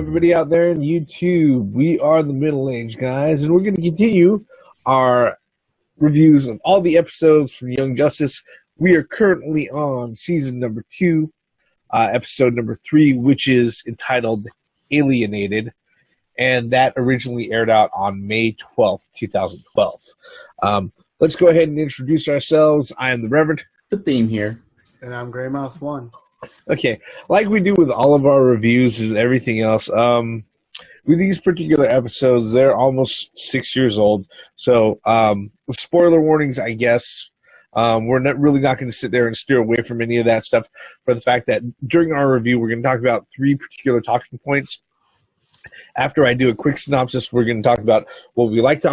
everybody out there in YouTube. We are the Middle Age Guys, and we're going to continue our reviews of all the episodes from Young Justice. We are currently on season number 2, episode number 3, which is entitled Alienated, and that originally aired out on May 12th, 2012. Let's go ahead and introduce ourselves. I am the Reverend. The Theme here. And I'm Grey Mouse 1. Okay, like we do with all of our reviews and everything else, with these particular episodes, they're almost 6 years old. So, spoiler warnings, I guess. We're not going to sit there and steer away from any of that stuff for the fact that during our review, we're going to talk about 3 particular talking points. After I do a quick synopsis, we're going to talk about what we liked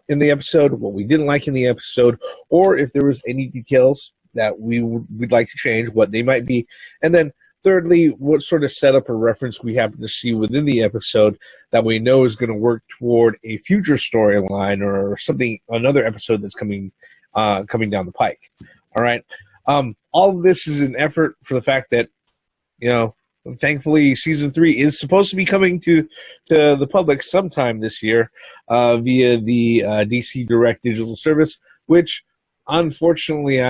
in the episode, what we didn't like in the episode, or if there was any details that we'd like to change, what they might be. And then thirdly, what sort of setup or reference we happen to see within the episode that we know is going to work toward a future storyline or something, another episode that's coming down the pike. All right. All of this is an effort for the fact that, thankfully, season 3 is supposed to be coming to the public sometime this year via the DC Direct digital service, which unfortunately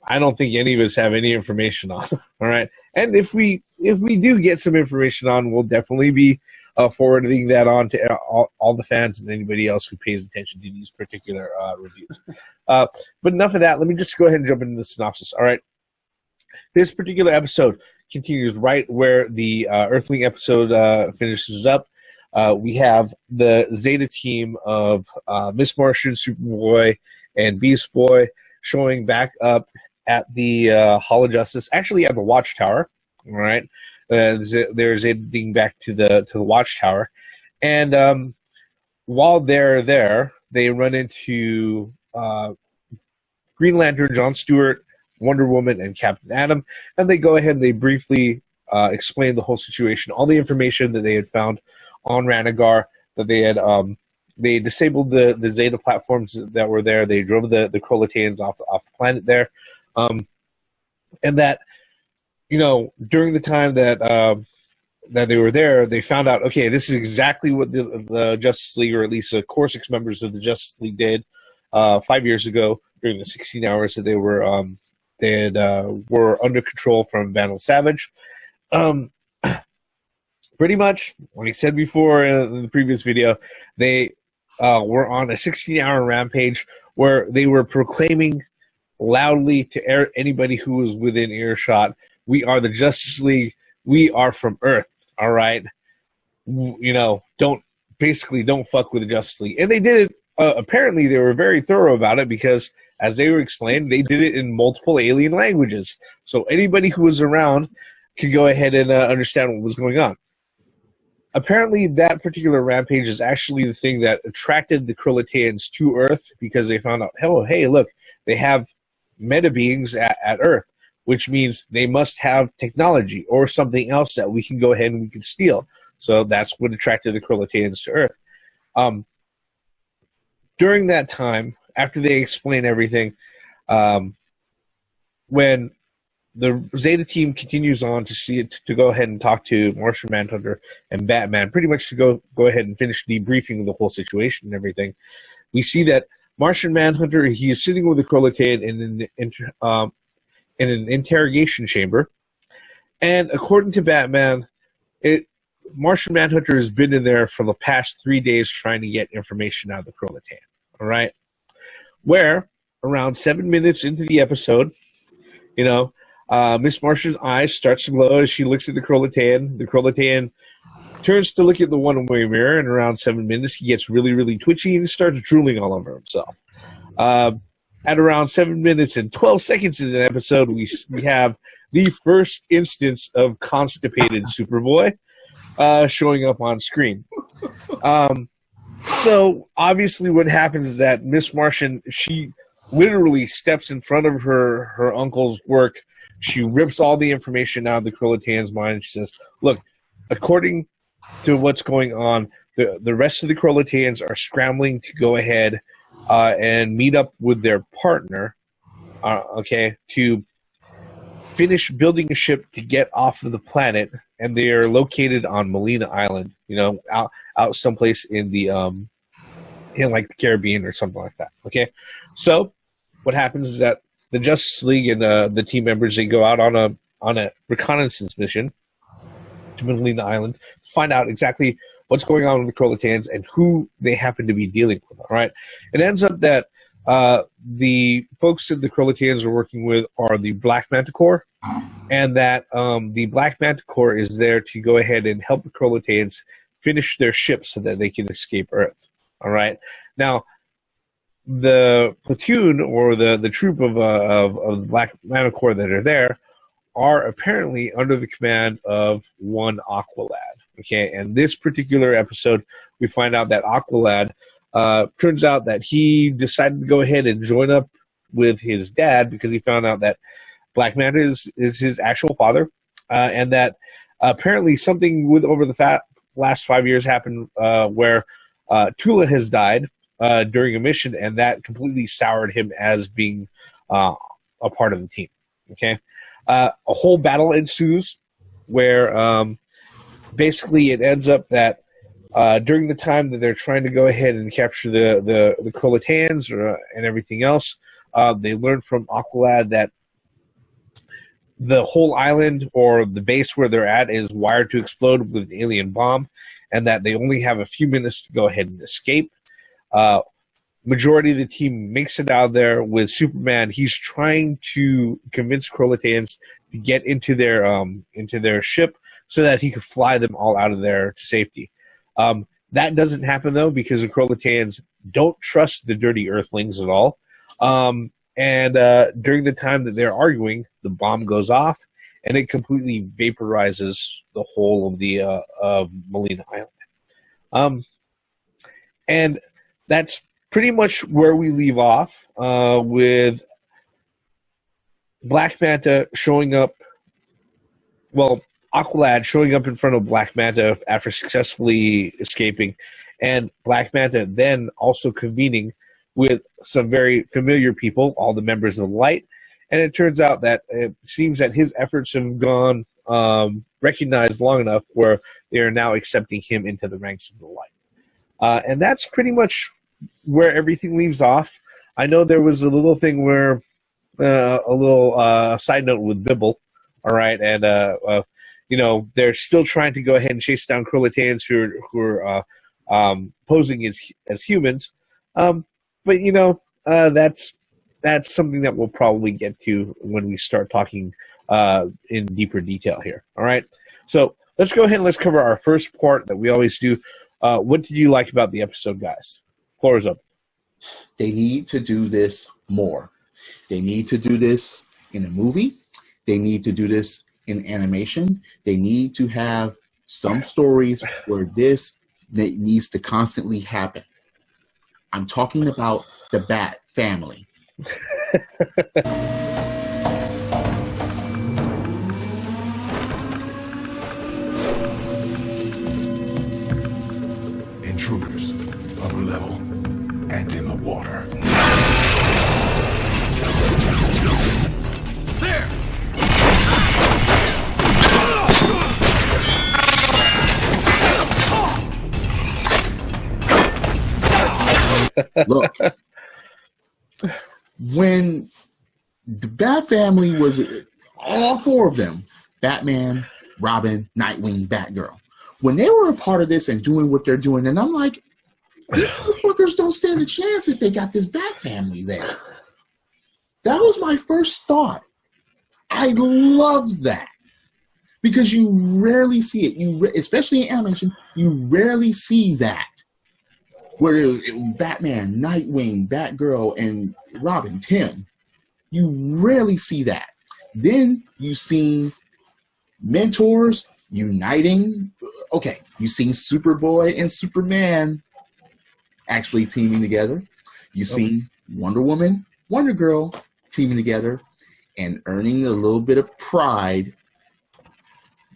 I don't think any of us have any information on. All right, and if we do get some information on, we'll definitely be forwarding that on to all the fans and anybody else who pays attention to these particular reviews. But enough of that. Let me just go ahead and jump into the synopsis. All right, this particular episode continues right where the Earthling episode finishes up. We have the Zeta team of Miss Martian, Superboy, and Beast Boy showing back up at the Hall of Justice, actually at the Watchtower. All right, they're Zetaing back to the Watchtower, and while they're there, they run into Green Lantern, John Stewart, Wonder Woman, and Captain Atom, and they go ahead and they briefly explain the whole situation, all the information that they had found on Ranagar, that they had they disabled the Zeta platforms that were there. They drove the Krolatians off the planet there, and that during the time that they were there, they found out, okay, this is exactly what the Justice League, or at least the Core 6 members of the Justice League, did 5 years ago during the 16 hours that they were were under control from Vandal Savage. Pretty much, like I said before in the previous video, they were on a 16-hour rampage where they were proclaiming loudly to anybody who was within earshot, "We are the Justice League. We are from Earth. All right, don't fuck with the Justice League." And they did it. Apparently, they were very thorough about it because, as they were explained, they did it in multiple alien languages, so anybody who was around could go ahead and understand what was going on. Apparently, that particular rampage is actually the thing that attracted the Krolatians to Earth, because they found out, hey, look, they have meta beings at Earth, which means they must have technology or something else that we can go ahead and we can steal. So that's what attracted the Krolatians to Earth. During that time, after they explain everything, when the Zeta team continues on to go ahead and talk to Martian Manhunter and Batman, pretty much to go ahead and finish debriefing of the whole situation and everything, we see that Martian Manhunter, he is sitting with the Krolatian in an interrogation chamber, and according to Batman, Martian Manhunter has been in there for the past 3 days trying to get information out of the Krolatian. All right, where around 7 minutes into the episode, Miss Martian's eyes starts to glow as she looks at the Krolatian. The Krolatian turns to look at the one-way mirror, and around 7 minutes, he gets really, really twitchy and starts drooling all over himself. At around 7 minutes and 12 seconds into the episode, we have the first instance of constipated Superboy showing up on screen. So, obviously, what happens is that Miss Martian, she literally steps in front of her uncle's work. She rips all the information out of the Krolatian's mind, and she says, look, according to what's going on, the rest of the Krolatians are scrambling to go ahead and meet up with their partner, to finish building a ship to get off of the planet and they are located on Molina Island. Out someplace in the in like the Caribbean or something like that. Okay, so what happens is that the Justice League and the team members, they go out on a reconnaissance mission to Molina Island to find out exactly what's going on with the Krolotans and who they happen to be dealing with. All right, it ends up that the folks that the Krolotans are working with are the Black Manta Corps, and that the Black Manta Corps is there to go ahead and help the Krolotans finish their ship so that they can escape Earth. All right, now the platoon or the troop of the Black Manta Corps that are there are apparently under the command of one Aqualad. Okay, and this particular episode, we find out that Aqualad turns out that he decided to go ahead and join up with his dad because he found out that Black Manta is his actual father, and that apparently something over the last 5 years happened where Tula has died during a mission, and that completely soured him as being a part of the team. Okay, a whole battle ensues where basically it ends up that during the time that they're trying to go ahead and capture the Krolotans and everything else, they learn from Aqualad that the whole island or the base where they're at is wired to explode with an alien bomb, and that they only have a few minutes to go ahead and escape. Majority of the team makes it out there with Superman. He's trying to convince Krolotans to get into their ship so that he could fly them all out of there to safety. That doesn't happen, though, because the Krolotans don't trust the dirty Earthlings at all. And during the time that they're arguing, the bomb goes off, and it completely vaporizes the whole of the Molina Island. And that's pretty much where we leave off, with Black Manta showing up. Well, Aqualad showing up in front of Black Manta after successfully escaping, and Black Manta then also convening with some very familiar people, all the members of the Light, and it turns out that it seems that his efforts have gone recognized long enough where they are now accepting him into the ranks of the Light. And that's pretty much where everything leaves off. I know there was a little thing where a little side note with Bibble, all right, and they're still trying to go ahead and chase down Krolotans who are posing as humans, but that's something that we'll probably get to when we start talking in deeper detail here. All right, so let's go ahead and let's cover our first part that we always do. What did you like about the episode, guys? Floor is open. They need to do this more. They need to do this in a movie. They need to do this in animation. They need to have some stories where this that needs to constantly happen. I'm talking about the Bat family. Intruders, upper level, and in the water. There! Look, when the Bat family was all four of them, Batman, Robin, Nightwing, Batgirl, when they were a part of this and doing what they're doing, and I'm like, these motherfuckers don't stand a chance if they got this Bat family there. That was my first thought. I love that because you rarely see it. Especially in animation, you rarely see that. Where it was Batman, Nightwing, Batgirl, and Robin, Tim. You rarely see that. Then you've seen mentors uniting. Okay, you've seen Superboy and Superman actually teaming together. You've seen Wonder Woman, Wonder Girl teaming together and earning a little bit of pride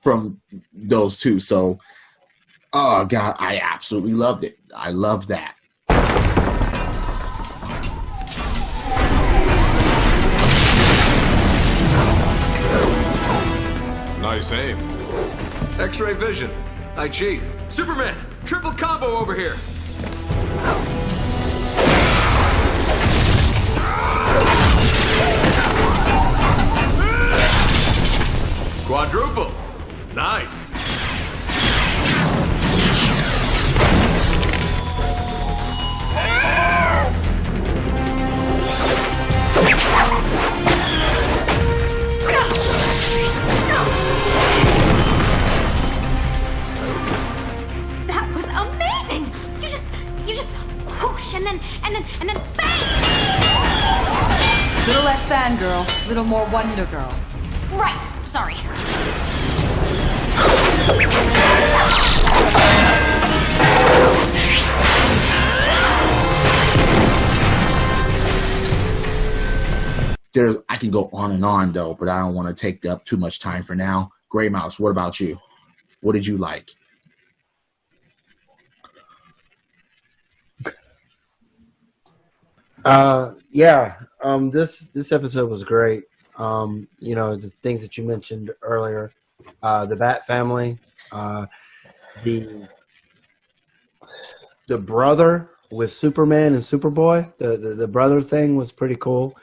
from those two. So, oh God, I absolutely loved it. I love that. Nice aim. X-ray vision. I cheat. Superman, triple combo over here. Quadruple. Nice. That was amazing! You just whoosh and then bang! Little less fangirl, little more Wonder Girl. Right, sorry. I can go on and on though, but I don't want to take up too much time for now. Gray Mouse, what about you? What did you like? This episode was great. The things that you mentioned earlier, the Bat family, the brother with Superman and Superboy, the brother thing was pretty cool.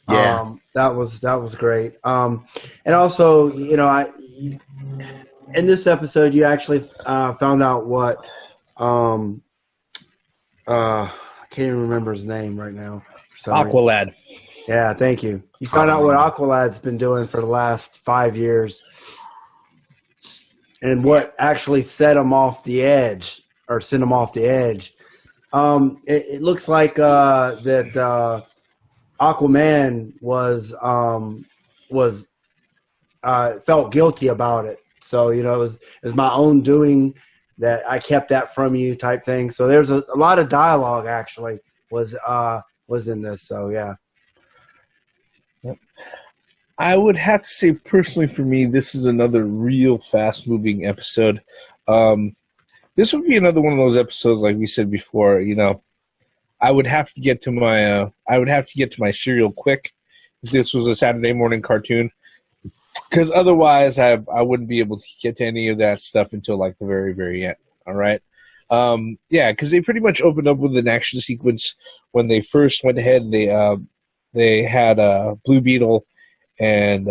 Yeah, that was great. And also, in this episode, you actually found out what I can't even remember his name right now. Aqualad. Yeah, thank you. You found out what Aqualad's been doing for the last 5 years, and what actually set him off the edge, or sent him off the edge. It looks like that Aquaman felt guilty about it. So it was my own doing that I kept that from you, type thing. So there's a lot of dialogue actually was in this. So yeah. Yep. I would have to say personally for me, this is another real fast moving episode. This would be another one of those episodes, like we said before, I would have to get to my cereal quick if this was a Saturday morning cartoon, because otherwise I wouldn't be able to get to any of that stuff until like the very, very end. All right. Because they pretty much opened up with an action sequence when they first went ahead and they had Blue Beetle and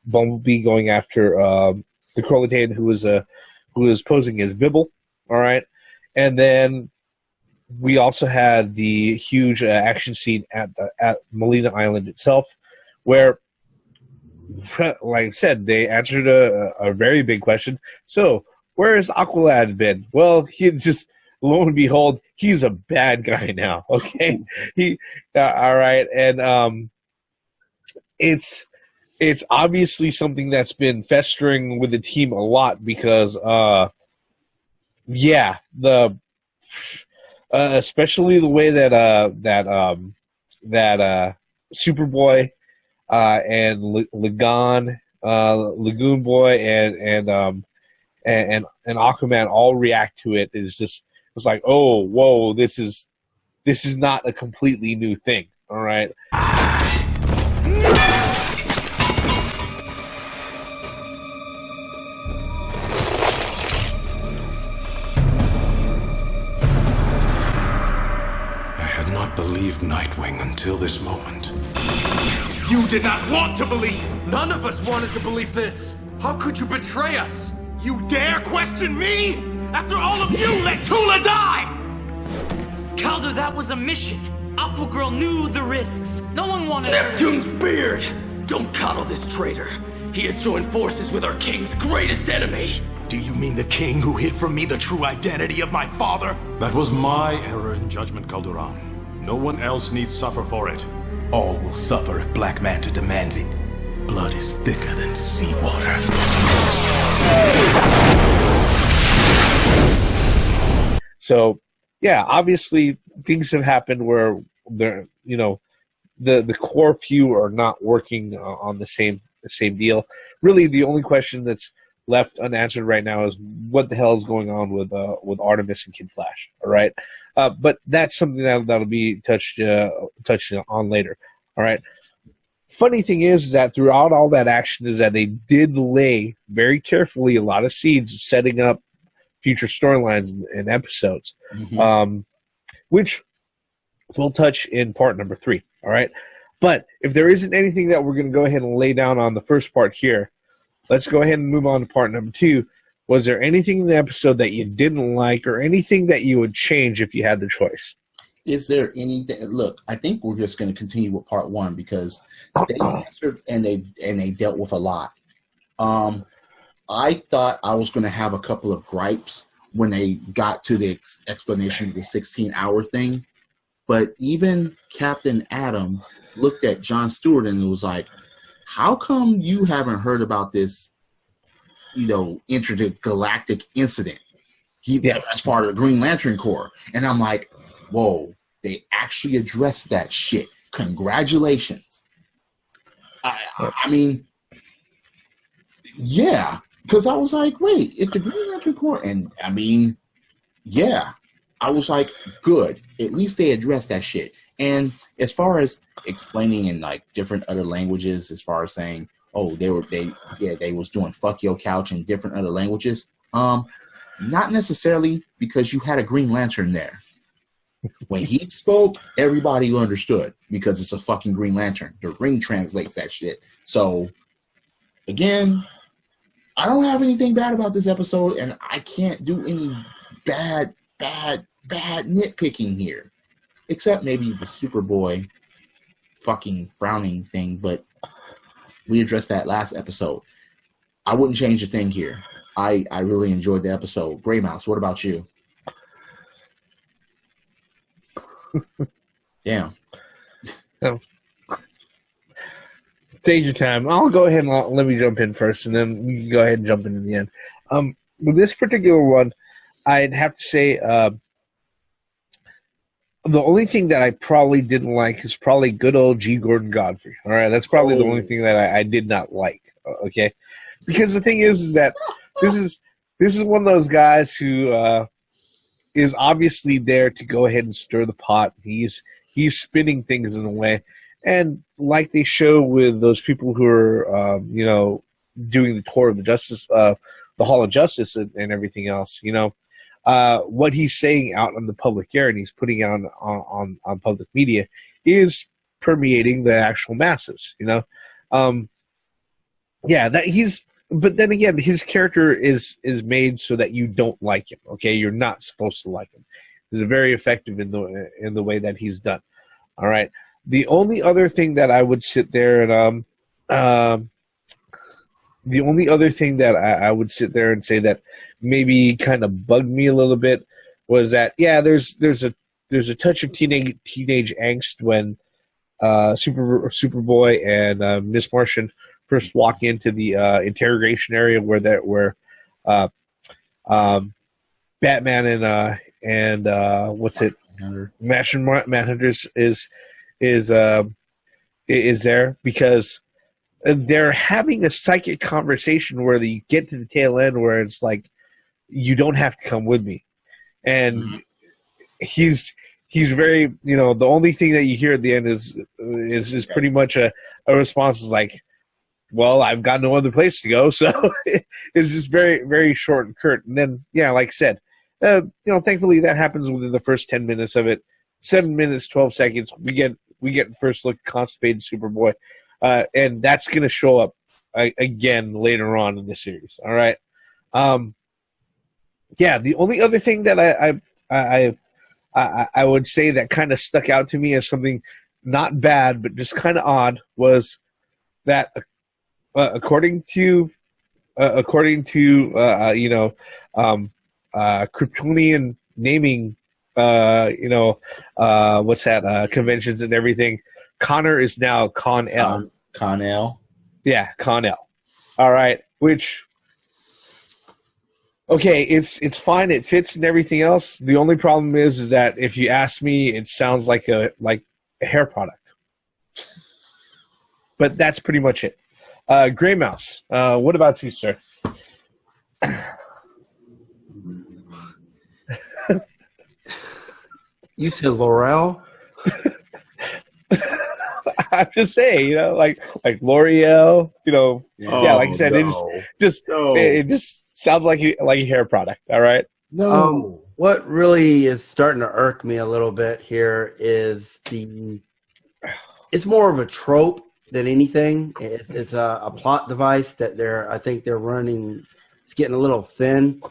Bumblebee going after the Krolitan who was posing as Bibble. All right, and then we also had the huge action scene at Molina Island itself, where, like I said, they answered a very big question. So, where has Aqualad been? Well, he just, lo and behold, he's a bad guy now. Okay, all right, and it's obviously something that's been festering with the team a lot because especially the way that Superboy and Lagoon Boy and Aquaman all react to it is just, it's like, oh, whoa, this is not a completely new thing. All right. Believed Nightwing until this moment. You did not want to believe. None of us wanted to believe this. How could you betray us? You dare question me? After all of you let Tula die! Calder, that was a mission. Aquagirl knew the risks. No one wanted her. Neptune's beard! Don't coddle this traitor. He has joined forces with our king's greatest enemy. Do you mean the king who hid from me the true identity of my father? That was my error in judgment, Calderon. No one else needs suffer for it. All will suffer if Black Manta demands it. Blood is thicker than seawater. So, yeah, obviously things have happened where the core few are not working on the same deal. Really, the only question that's left unanswered right now is what the hell is going on with Artemis and Kid Flash. All right. But that's something that'll be touched on later. All right. funny thing is that throughout all that action is that they did lay very carefully a lot of seeds setting up future storylines and episodes, which we'll touch in part number 3. All right. But if there isn't anything that we're going to go ahead and lay down on the first part here, let's go ahead and move on to part number 2. Was there anything in the episode that you didn't like or anything that you would change if you had the choice? Is there anything? Look, I think we're just going to continue with part 1 because they answered and they dealt with a lot. I thought I was going to have a couple of gripes when they got to the explanation of the 16-hour thing, but even Captain Atom looked at Jon Stewart and was like, "How come you haven't heard about this, intergalactic incident? As part of the Green Lantern Corps." And I'm like, whoa, they actually addressed that shit. Congratulations. I mean, yeah, because I was like, wait, it's the Green Lantern Corps. And I mean, yeah, I was like, good. At least they addressed that shit. And as far as explaining in like different other languages, as far as saying, oh, they was doing fuck your couch in different other languages. Not necessarily, because you had a Green Lantern there. When he spoke, everybody understood because it's a fucking Green Lantern. The ring translates that shit. So, again, I don't have anything bad about this episode, and I can't do any bad nitpicking here. Except maybe the Superboy fucking frowning thing, but we addressed that last episode. I wouldn't change a thing here. I really enjoyed the episode. Grey Mouse, what about you? Damn. Oh. Take your time. I'll go ahead and let me jump in first, and then you can go ahead and jump in the end. With this particular one, I'd have to say the only thing that I probably didn't like is probably good old G. Gordon Godfrey. All right, that's probably the only thing that I did not like. Okay, because the thing is that this is one of those guys who is obviously there to go ahead and stir the pot. He's spinning things in a way, and like they show with those people who are doing the tour of the Hall of Justice and everything else. What he's saying out on the public air and he's putting out on public media is permeating the actual masses. But then again, his character is made so that you don't like him. Okay, you're not supposed to like him. He's very effective in the way that he's done. All right. The only other thing that I would sit there and the only other thing that I would sit there and say that maybe kind of bugged me a little bit was that there's a touch of teenage angst when Superboy and Miss Martian first walk into the interrogation area where Batman and what's it, Manhunters is there because they're having a psychic conversation where you get to the tail end where it's like, you don't have to come with me, and he's very the only thing that you hear at the end is pretty much a response is like, well, I've got no other place to go, so it's just very, very short and curt. And then, like I said, thankfully that happens within the first 10 minutes of it. 7 minutes, 12 seconds, we get the first look at constipated Superboy, and that's going to show up again later on in the series. All right. The only other thing that I would say that kind of stuck out to me as something not bad but just kind of odd was that according to Kryptonian naming conventions and everything, Connor is now Con-El. Con-El. Yeah, Con-El. All right, which okay, it's fine, it fits and everything else. The only problem is that if you ask me, it sounds like a hair product. But that's pretty much it. Grey Mouse, what about you, sir? You said Laurel? I'm just saying, like L'Oreal, like I said, it just sounds like a hair product. All right. No. What really is starting to irk me a little bit here is it's more of a trope than anything. It's a plot device that I think they're running. It's getting a little thin.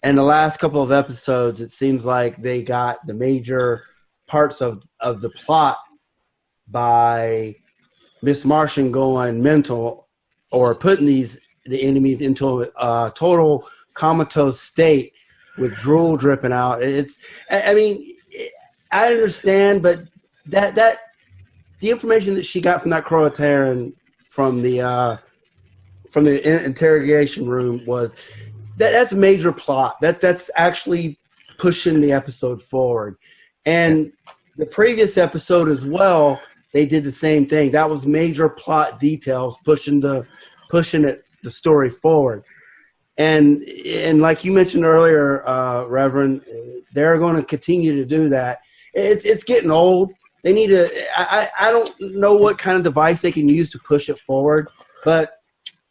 And the last couple of episodes, it seems like they got the major parts of the plot by Miss Martian going mental or putting the enemies into a total comatose state with drool dripping out. I understand, but that the information that she got from that Croatoan from the interrogation room was that's a major plot. That's actually pushing the episode forward. And the previous episode as well, they did the same thing. That was major plot details pushing the story forward. And like you mentioned earlier, Reverend, they're going to continue to do that. It's getting old. They need to. I don't know what kind of device they can use to push it forward, but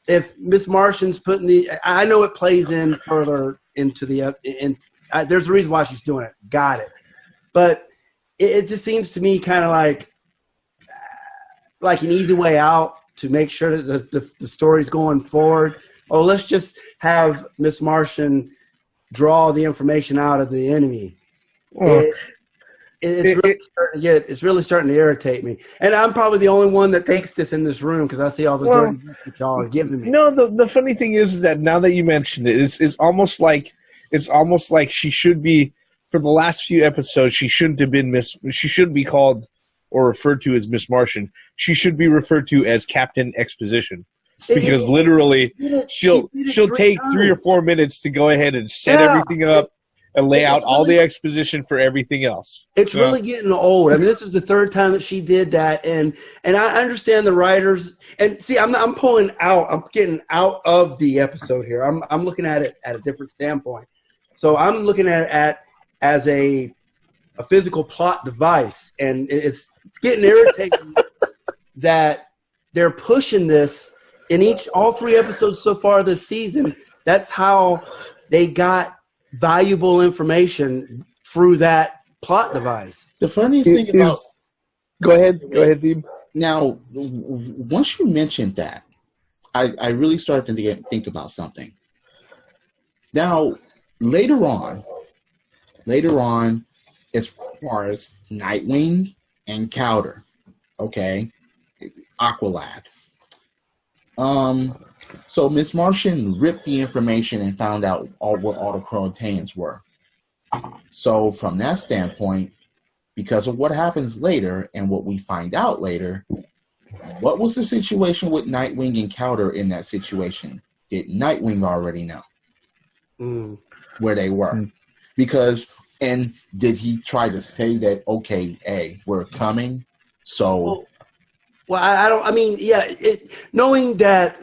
if Miss Martian's putting I know it plays in further into there's a reason why she's doing it. Got it. But it just seems to me kind of like an easy way out to make sure that the story's going forward. Oh, let's just have Miss Martian draw the information out of the enemy. It's really starting to irritate me, and I'm probably the only one that thinks this in this room because I see all the dirty that y'all are giving me. No, the funny thing is that now that you mentioned it, it's almost like she should be, for the last few episodes, she shouldn't have been she shouldn't be called or referred to as Miss Martian. She should be referred to as Captain Exposition. Because literally, she'll take 3 or 4 minutes to go ahead and set everything up and lay out all the exposition for everything else. It's really getting old. I mean, this is the third time that she did that, and I understand the writers. And see, I'm pulling out. I'm getting out of the episode here. I'm looking at it at a different standpoint. So I'm looking at it as a physical plot device, and it's getting irritating that they're pushing this in all 3 episodes so far this season. That's how they got valuable information through that plot device. The funniest thing about go ahead, Deeb. Now, once you mentioned that, I really started to think about something. Now, later on, as far as Nightwing and Cowder, okay, Aqualad. So Miss Martian ripped the information and found out what all the Croatoans were. So from that standpoint, because of what happens later and what we find out later, what was the situation with Nightwing and Cowder in that situation? Did Nightwing already know where they were? And did he try to say that, okay, hey, we're coming? So... knowing that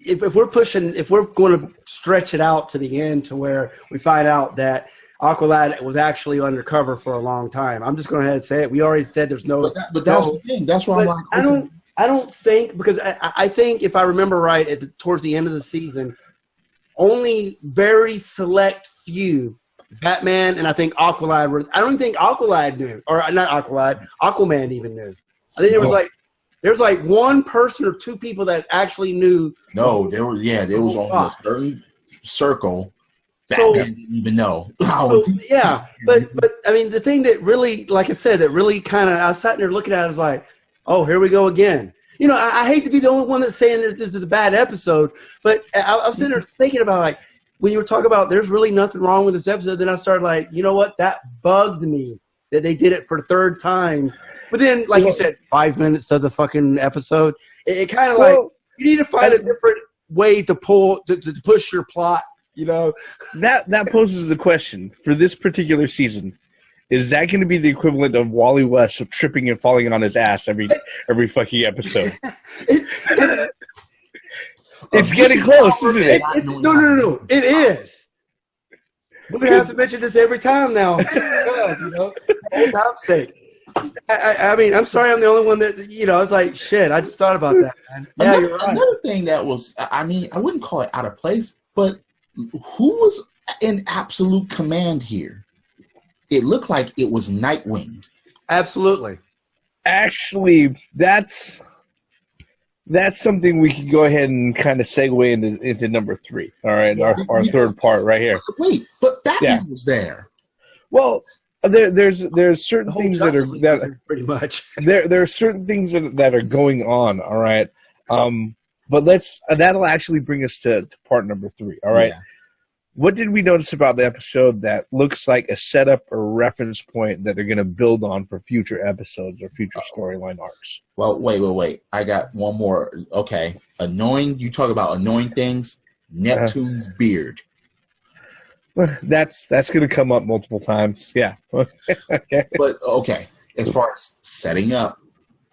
if we're going to stretch it out to the end to where we find out that Aqualad was actually undercover for a long time, I'm just going to ahead and say it. We already said there's no. But that's the thing. That's why I'm like, okay. I don't think, because I think if I remember right, towards the end of the season, only very select few, Batman and I think Aqualad were. I don't think Aqualad knew, or not Aqualad, Aquaman even knew. I think there was like one person or 2 people that actually knew. No, there was only a certain circle that didn't even know. But I mean, the thing that really, like I said, that really kind of, I was sitting there looking at it, I was like, oh, here we go again. You know, I hate to be the only one that's saying that this is a bad episode, but I was sitting there thinking about, like, when you were talking about there's really nothing wrong with this episode, then I started like, you know what, that bugged me that they did it for the 3rd time. But then, like you said, 5 minutes of the fucking episode, it kind of like, you need to find a different way to push your plot, you know? That poses the question for this particular season. Is that going to be the equivalent of Wally West of tripping and falling on his ass every fucking episode? It's getting close, isn't it? No. It is. We're going to have to mention this every time now. God, you know, for old time's sake. I mean, I'm sorry, I'm the only one that It's like shit. I just thought about that, man. Yeah, you're right. Another thing that was, I mean, I wouldn't call it out of place, but who was in absolute command here? It looked like it was Nightwing. Absolutely. Actually, that's something we could go ahead and kind of segue into number 3. All right, our third part right here. Wait, but Batman was there. Well, there's certain things that are pretty much there are certain things that are going on. All right, but that'll actually bring us to part number 3. All right. Yeah. What did we notice about the episode that looks like a setup or reference point that they're going to build on for future episodes or future storyline arcs? Well, wait. I got one more. Okay. Annoying. You talk about annoying things. Neptune's beard. That's going to come up multiple times. Yeah. Okay. But, okay. As far as setting up,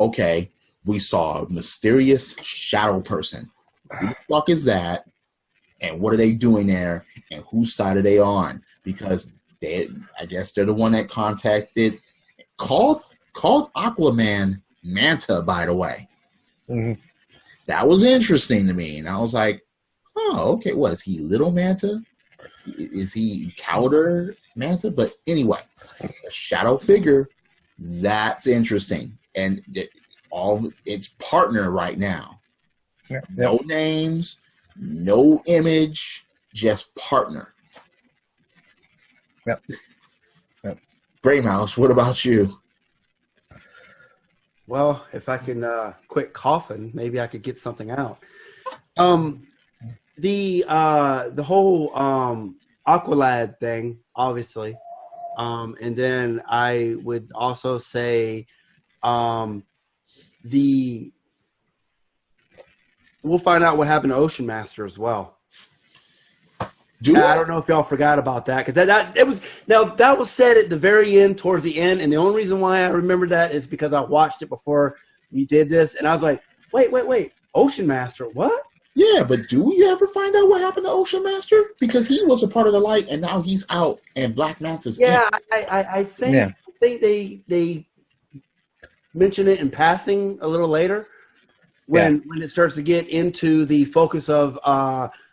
okay, we saw a mysterious shadow person. Who the fuck is that? And what are they doing there? And whose side are they on? Because I guess they're the one that called Aquaman Manta, by the way. Mm-hmm. That was interesting to me. And I was like, oh, okay. What, is he Little Manta? Is he Cowder Manta? But anyway, a shadow figure, that's interesting. And it's partner right now. Yeah. No names. No image, just partner. Yep. Brave Mouse, what about you? Well, if I can quit coughing, maybe I could get something out. The whole Aqualad thing, obviously, and then I would also say we'll find out what happened to Ocean Master as well. I don't know if y'all forgot about that, because that was said at the very end, towards the end, and the only reason why I remember that is because I watched it before we did this, and I was like, wait, Ocean Master, what? Yeah, but do we ever find out what happened to Ocean Master? Because he was a part of the light, and now he's out, and Black Manta's in. I think they mention it in passing a little later. When it starts to get into the focus of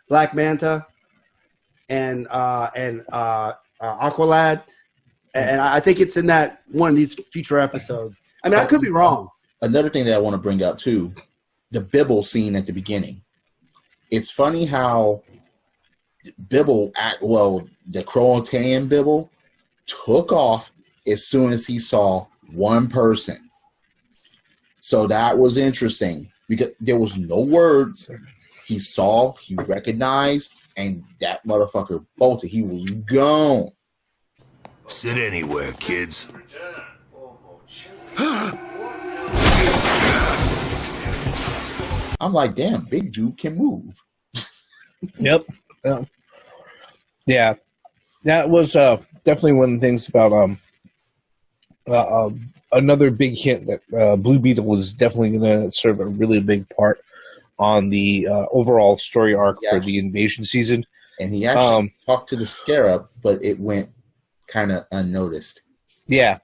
Black Manta and Aqualad, and I think it's in that one of these future episodes. I mean, I could be wrong. Another thing that I want to bring up too, the Bibble scene at the beginning. It's funny how Bibble, the Croatian Bibble, took off as soon as he saw one person. So that was interesting. Because there was no words. He saw, he recognized, and that motherfucker bolted. He was gone. Sit anywhere, kids. I'm like, damn, big dude can move. Yep. Yeah. That was definitely one of the things about another big hint that Blue Beetle was definitely going to serve a really big part on the overall story arc for the invasion season. And he actually talked to the Scarab, but it went kind of unnoticed. Yeah.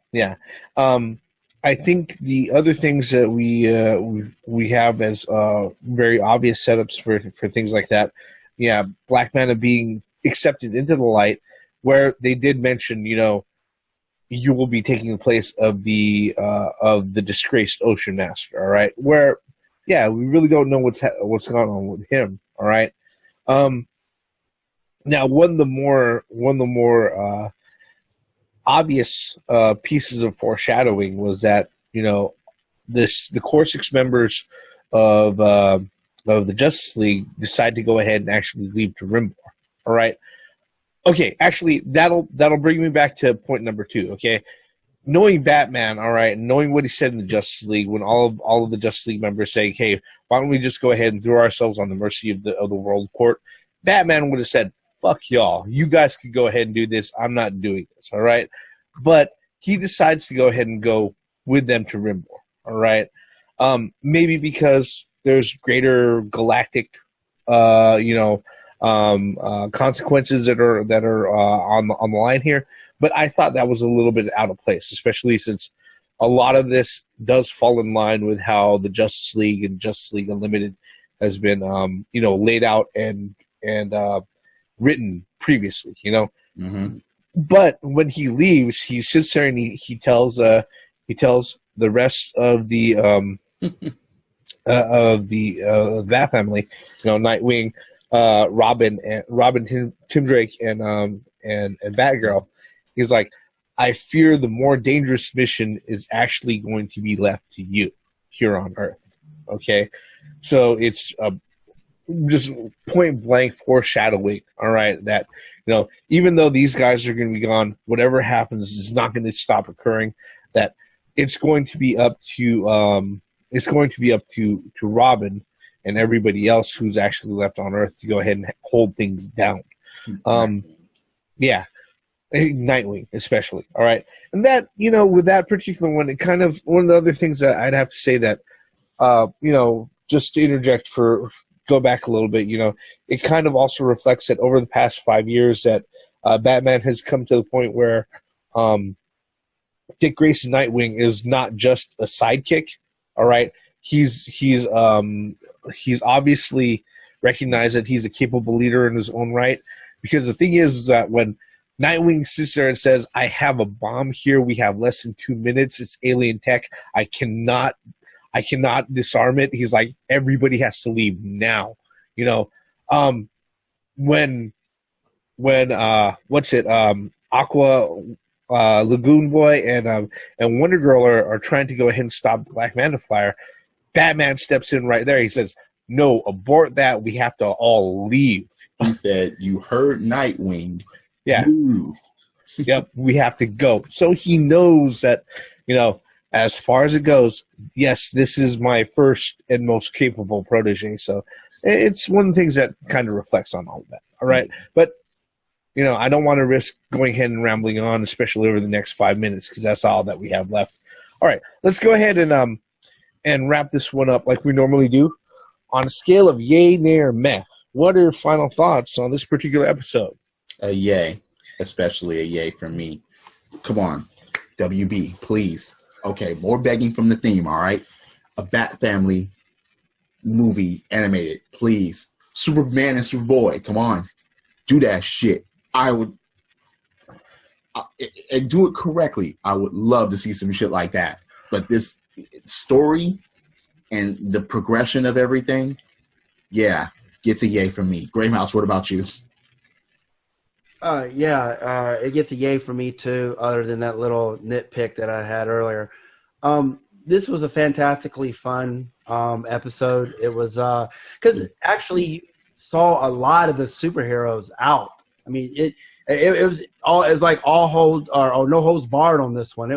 I think the other things that we have as very obvious setups for things like that, Black Manta being accepted into the light, where they did mention, you will be taking the place of the disgraced Ocean Master, all right? Where, we really don't know what's going on with him, all right? Now, one of the more obvious pieces of foreshadowing was that the core 6 members of the Justice League decide to go ahead and actually leave to Rimbor, all right? Okay, actually, that'll bring me back to point number 2. Okay, knowing Batman, all right, and knowing what he said in the Justice League when all of the Justice League members say, "Hey, why don't we just go ahead and throw ourselves on the mercy of the World Court?" Batman would have said, "Fuck y'all, you guys could go ahead and do this. I'm not doing this." All right, but he decides to go ahead and go with them to Rimbor. All right, maybe because there's greater galactic, consequences that are on the line here. But I thought that was a little bit out of place, especially since a lot of this does fall in line with how the Justice League and Justice League Unlimited has been, laid out and written previously, Mm-hmm. But when he leaves, he sits there and he tells the rest of the that family, Nightwing, Robin, Tim Drake, and Batgirl. He's like, I fear the more dangerous mission is actually going to be left to you here on Earth. Okay, so it's just point blank foreshadowing. All right, that even though these guys are going to be gone, whatever happens is not going to stop occurring. That it's going to be up to Robin and everybody else who's actually left on Earth to go ahead and hold things down. Yeah. Nightwing, especially. All right. And that, with that particular one, it kind of, one of the other things that I'd have to say that, just to interject go back a little bit, it kind of also reflects that over the past 5 years that Batman has come to the point where Dick Grayson Nightwing is not just a sidekick. All right. He's obviously recognized that he's a capable leader in his own right, because the thing is that when Nightwing sits there and says, I have a bomb here. We have less than 2 minutes. It's alien tech. I cannot disarm it. He's like, everybody has to leave now. When Aqua, Lagoon Boy and Wonder Girl are trying to go ahead and stop Black Manta Flyer, Batman steps in right there. He says, no, abort that. We have to all leave. He said, you heard Nightwing. Yeah. Move. Yep, we have to go. So he knows that, as far as it goes, yes, this is my first and most capable protege. So it's one of the things that kind of reflects on all of that. All right. But, I don't want to risk going ahead and rambling on, especially over the next 5 minutes, because that's all that we have left. All right. Let's go ahead and wrap this one up like we normally do. On a scale of yay, nay, or meh, what are your final thoughts on this particular episode? A yay, especially a yay from me. Come on, WB, please. Okay, more begging from the theme, all right? A Bat Family movie, animated, please. Superman and Superboy, come on. Do that shit. And do it correctly. I would love to see some shit like that. But this story and the progression of everything, yeah, gets a yay from me. Gray Mouse, what about you? It gets a yay for me too, other than that little nitpick that I had earlier. This was a fantastically fun episode. It was because actually you saw a lot of the superheroes out. I mean, it was like all hold or no holds barred on this one.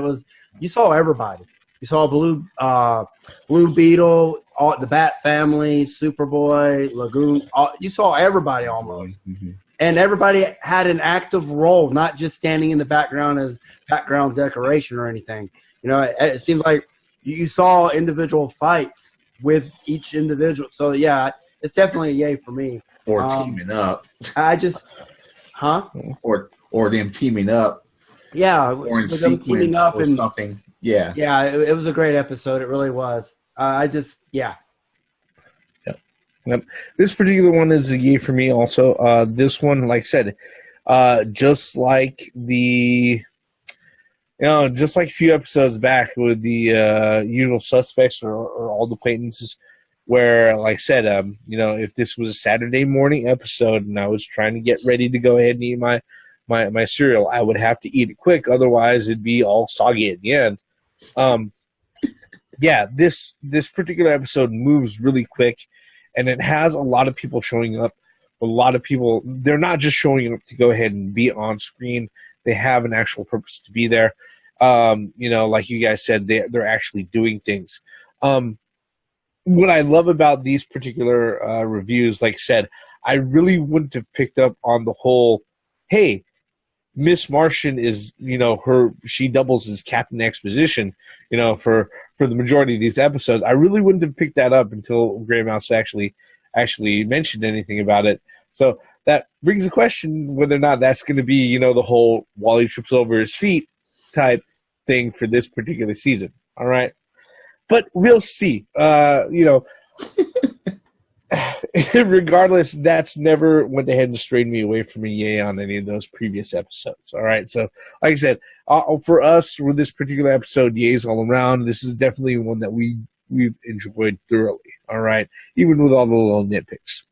You saw everybody. You saw Blue Beetle, the Bat Family, Superboy, Lagoon. You saw everybody almost. Mm-hmm. And everybody had an active role, not just standing in the background as background decoration or anything. It seemed like you saw individual fights with each individual. So, yeah, it's definitely a yay for me. Or teaming up. Or them teaming up. Yeah. Or in sequence or something. Yeah. Yeah, it was a great episode. It really was. Yep. This particular one is a yay for me also. This one, like I said, just like just like a few episodes back with the Usual Suspects or All the Acquaintances, where, like I said, if this was a Saturday morning episode and I was trying to get ready to go ahead and eat my cereal, I would have to eat it quick. Otherwise, it'd be all soggy at the end. This particular episode moves really quick. And it has a lot of people showing up. A lot of people, they're not just showing up to go ahead and be on screen. They have an actual purpose to be there. Like you guys said, they're actually doing things. What I love about these particular reviews, like I said, I really wouldn't have picked up on the whole, hey, Miss Martian is, she doubles as Captain Exposition, for the majority of these episodes. I really wouldn't have picked that up until Grey Mouse actually mentioned anything about it. So that brings the question whether or not that's going to be, the whole Wally trips over his feet type thing for this particular season. All right. But we'll see. Regardless, that's never went ahead and strayed me away from a yay on any of those previous episodes. All right. So, like I said, for us, with this particular episode, yays all around. This is definitely one that we've enjoyed thoroughly. All right. Even with all the little nitpicks.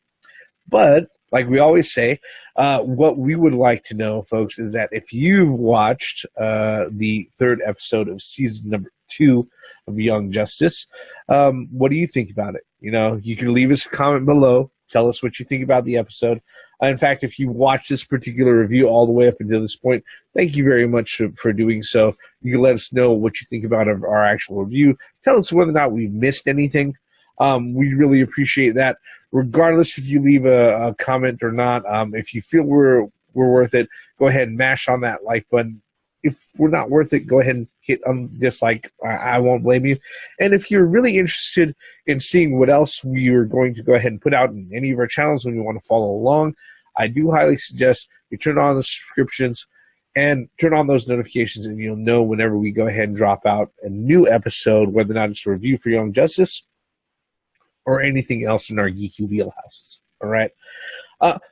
But, like we always say, what we would like to know, folks, is that if you've watched the third episode of season number 2 of Young Justice, what do you think about it? You can leave us a comment below. Tell us what you think about the episode. In fact, if you watched this particular review all the way up until this point, thank you very much for doing so. You can let us know what you think about our actual review. Tell us whether or not we missed anything. We really appreciate that. Regardless if you leave a comment or not, if you feel we're worth it, go ahead and mash on that like button. If we're not worth it, go ahead and hit dislike. I won't blame you. And if you're really interested in seeing what else we are going to go ahead and put out in any of our channels when you want to follow along, I do highly suggest you turn on the subscriptions and turn on those notifications, and you'll know whenever we go ahead and drop out a new episode, whether or not it's a review for Young Justice or anything else in our geeky wheelhouses. All right.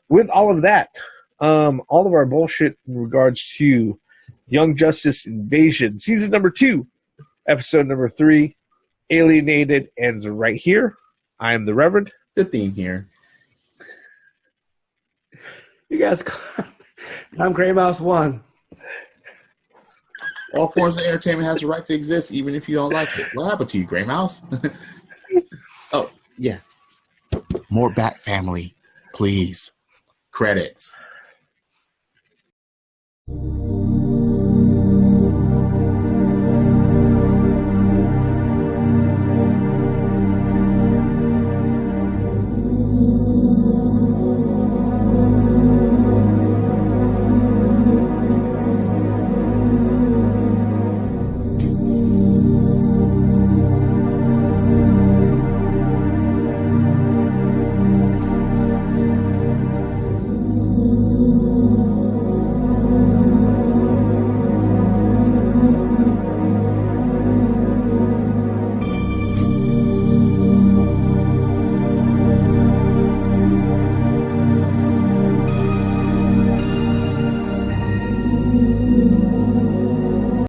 With all of that, all of our bullshit in regards to Young Justice Invasion, season number 2, episode number 3, Alienated, ends right here. I am the Reverend. The theme here. You guys, I'm Gray Mouse 1. All forms of entertainment has the right to exist, even if you don't like it. What happened to you, Gray Mouse? Oh, yeah. More Bat Family, please. Credits.